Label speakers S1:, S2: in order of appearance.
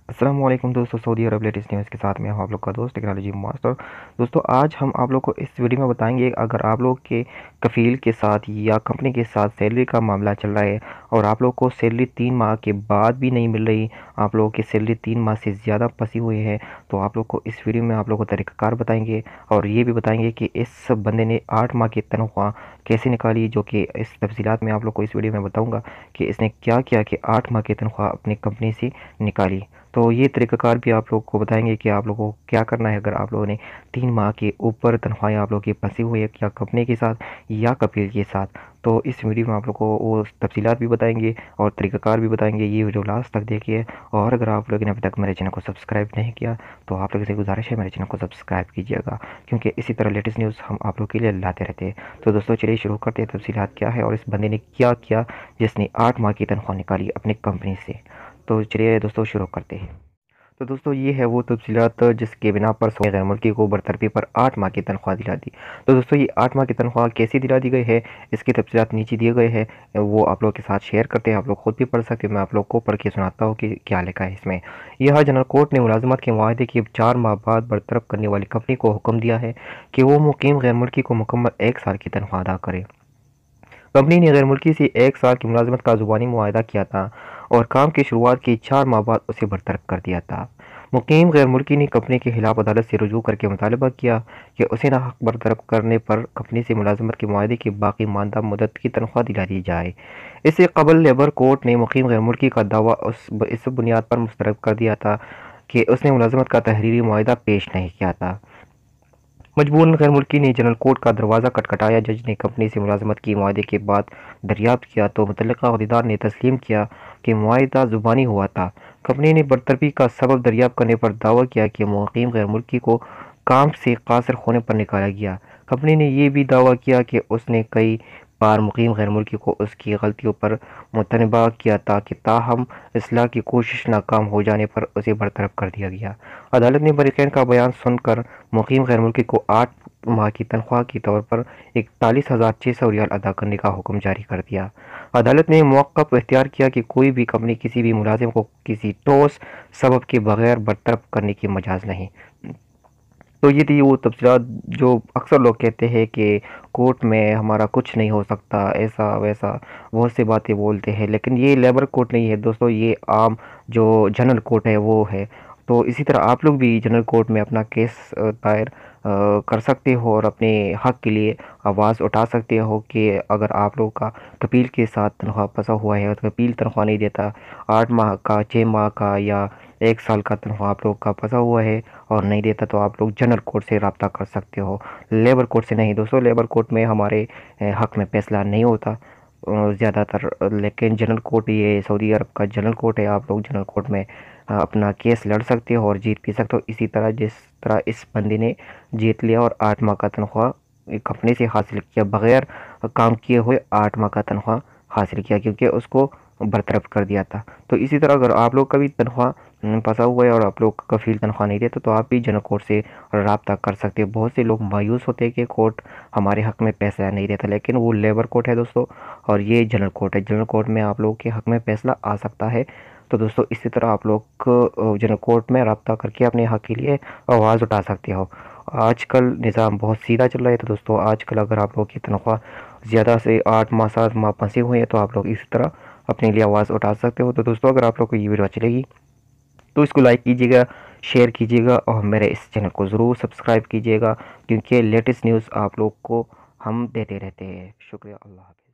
S1: السلام علیکم دوستوں، سعودی عرب لیٹسٹ نیوز کے ساتھ میں ہوں آپ لوگ کا دوست ٹیکنالوجی ماسٹر۔ دوستوں آج ہم آپ لوگ کو اس ویڈیو میں بتائیں گے، اگر آپ لوگ کے کفیل کے ساتھ یا کمپنی کے ساتھ سیلری کا معاملہ چل رہا ہے اور آپ لوگ کو سیلری 3 ماہ کے بعد بھی نہیں مل رہی، آپ لوگوں کی سیلری 3 ماہ سے زیادہ پھنسی ہوئی ہے، تو آپ لوگ کو اس ویڈیو میں آپ لوگ کو طریقہ کار بتائیں گے اور یہ بھی بتائیں گے کہ اس بندے نے 8 ماہ کی تنخواہ کیسے نکالی، جو کہ اس تفصیلات میں آپ لوگ کو اس ویڈیو میں بتاؤں گا کہ اس نے کیا کیا کہ 8 ماہ کی تنخواہ اپنی کمپنی سے نکالی۔ تو یہ طریقہ کار بھی آپ لوگ کو بتائیں گے کہ آپ لوگوں کو کیا کرنا ہے اگر آپ لوگوں نے 3 ماہ کے اوپر تنخواہیں آپ لوگوں کی پھنسی ہوئی ہے، یا کمپنی کے ساتھ یا کفیل کے ساتھ۔ تو اس ویڈیو میں آپ لوگ کو وہ تفصیلات بھی بتائیں گے اور طریقہ کار بھی بتائیں گے، یہ ویڈیو لاسٹ تک دیکھیے۔ اور اگر آپ لوگوں نے ابھی تک میرے چینل کو سبسکرائب نہیں کیا تو آپ لوگوں سے گزارش ہے میرے چینل کو سبسکرائب کیجیے گا، کیونکہ اسی طرح لیٹسٹ نیوز ہم آپ لوگ کے لیے لاتے رہتے ہیں۔ تو دوستوں چلیے شروع کرتے ہیں، تفصیلات کیا ہے اور اس بندے نے کیا کیا جس نے 8 ماہ کی تنخواہ نکالی اپنی کمپنی سے۔ تو چلیے دوستوں شروع کرتے ہیں۔ تو دوستوں یہ ہے وہ تفصیلات جس کے بنا پر سعودی غیر ملکی کو برطرفی پر 8 ماہ کی تنخواہ دلا دی۔ تو دوستوں یہ 8 ماہ کی تنخواہ کیسی دلا دی گئی ہے، اس کی تفصیلات نیچے دیے گئے ہیں، وہ آپ لوگ کے ساتھ شیئر کرتے ہیں، آپ لوگ خود بھی پڑھ سکتے ہیں، میں آپ لوگ کو پڑھ کے سناتا ہوں کہ کیا لکھا ہے اس میں۔ یہ جنرل کورٹ نے ملازمت کے معاہدے کی 4 ماہ بعد برطرف کرنے والی کمپنی کو حکم دیا ہے کہ وہ مقیم غیر ملکی کو مکمل 1 سال کی تنخواہ ادا کرے۔ کمپنی نے غیر ملکی سے 1 سال کی ملازمت کا زبانی معاہدہ کیا تھا اور کام کی شروعات کے 4 ماہ بعد اسے برطرف کر دیا تھا۔ مقیم غیر ملکی نے کمپنی کے خلاف عدالت سے رجوع کر کے مطالبہ کیا کہ اسے ناحق برطرف کرنے پر کمپنی سے ملازمت کے معاہدے کی باقی ماندہ مدت کی تنخواہ دلا دی جائے۔ اس سے قبل لیبر کورٹ نے مقیم غیر ملکی کا دعویٰ اس بنیاد پر مسترد کر دیا تھا کہ اس نے ملازمت کا تحریری معاہدہ پیش نہیں کیا تھا۔ مجبوراً غیر ملکی نے جنرل کورٹ کا دروازہ کھٹکھٹایا۔ جج نے کمپنی سے ملازمت کی معاہدے کے بعد دریافت کیا تو متعلقہ عہدیدار نے تسلیم کیا کہ معاہدہ زبانی ہوا تھا۔ کمپنی نے برطرفی کا سبب دریافت کرنے پر دعویٰ کیا کہ مقیم غیر ملکی کو کام سے قاصر ہونے پر نکالا گیا۔ کمپنی نے یہ بھی دعویٰ کیا کہ اس نے کئی بار مقیم غیر ملکی کو اس کی غلطیوں پر متنبہ کیا تھا، تاہم اصلاح کی کوشش ناکام ہو جانے پر اسے برطرف کر دیا گیا۔ عدالت نے فریقین کا بیان سن کر مقیم غیر ملکی کو 8 ماہ کی تنخواہ کے طور پر 41,600 ریال ادا کرنے کا حکم جاری کر دیا۔ عدالت نے موقف اختیار کیا کہ کوئی بھی کمپنی کسی بھی ملازم کو کسی ٹھوس سبب کے بغیر برطرف کرنے کی مجاز نہیں۔ تو یہ تھی وہ تفصیلات جو اکثر لوگ کہتے ہیں کہ کورٹ میں ہمارا کچھ نہیں ہو سکتا، ایسا ویسا بہت سی باتیں بولتے ہیں، لیکن یہ لیبر کورٹ نہیں ہے دوستوں، یہ عام جو جنرل کورٹ ہے وہ ہے۔ تو اسی طرح آپ لوگ بھی جنرل کورٹ میں اپنا کیس دائر کر سکتے ہو اور اپنے حق کے لیے آواز اٹھا سکتے ہو کہ اگر آپ لوگ کا کفیل کے ساتھ تنخواہ پھنسا ہوا ہے اور کفیل تنخواہ نہیں دیتا، 8 ماہ کا، 6 ماہ کا یا 1 سال کا تنخواہ آپ لوگ کا پھنسا ہوا ہے اور نہیں دیتا، تو آپ لوگ جنرل کورٹ سے رابطہ کر سکتے ہو، لیبر کورٹ سے نہیں دوستوں۔ لیبر کورٹ میں ہمارے حق میں فیصلہ نہیں ہوتا زیادہ تر، لیکن جنرل کورٹ یہ سعودی عرب کا جنرل کورٹ ہے، آپ لوگ جنرل کورٹ میں اپنا کیس لڑ سکتے ہو اور جیت بھی سکتے ہو، اسی طرح جس طرح اس بندے نے جیت لیا اور 8 ماہ کا تنخواہ کمپنی سے حاصل کیا، بغیر کام کیے ہوئے 8 ماہ کا تنخواہ حاصل کیا، کیونکہ اس کو برطرف کر دیا تھا۔ تو اسی طرح اگر آپ لوگ کا بھی تنخواہ پھنسا ہوا ہے اور آپ لوگ کا کفیل تنخواہ نہیں دیتا تو آپ بھی جنرل کورٹ سے رابطہ کر سکتے ہیں۔ بہت سے لوگ مایوس ہوتے ہیں کہ کورٹ ہمارے حق میں فیصلہ نہیں دیتا، لیکن وہ لیبر کورٹ ہے دوستوں اور یہ جنرل کورٹ ہے۔ جنرل کورٹ میں آپ لوگوں کے حق میں فیصلہ آ سکتا ہے۔ تو دوستوں اسی طرح آپ لوگ جنرل کورٹ میں رابطہ کر کے اپنے حق کے لیے آواز اٹھا سکتے ہو۔ آج کل نظام بہت سیدھا چل رہا ہے، تو دوستوں آج کل اگر آپ لوگوں کی تنخواہ زیادہ سے 8 ماہ 7 ماہ پھنسی ہوئی ہے تو آپ لوگ اسی طرح اپنے لیے آواز اٹھا سکتے ہو۔ تو دوستوں اگر آپ لوگ کو یہ ویڈیو اچھی لگی تو اس کو لائک کیجیے گا، شیئر کیجیے گا اور میرے اس چینل کو ضرور سبسکرائب کیجیے گا، کیونکہ لیٹسٹ نیوز آپ لوگ کو ہم دیتے رہتے ہیں۔ شکریہ، اللہ حافظ۔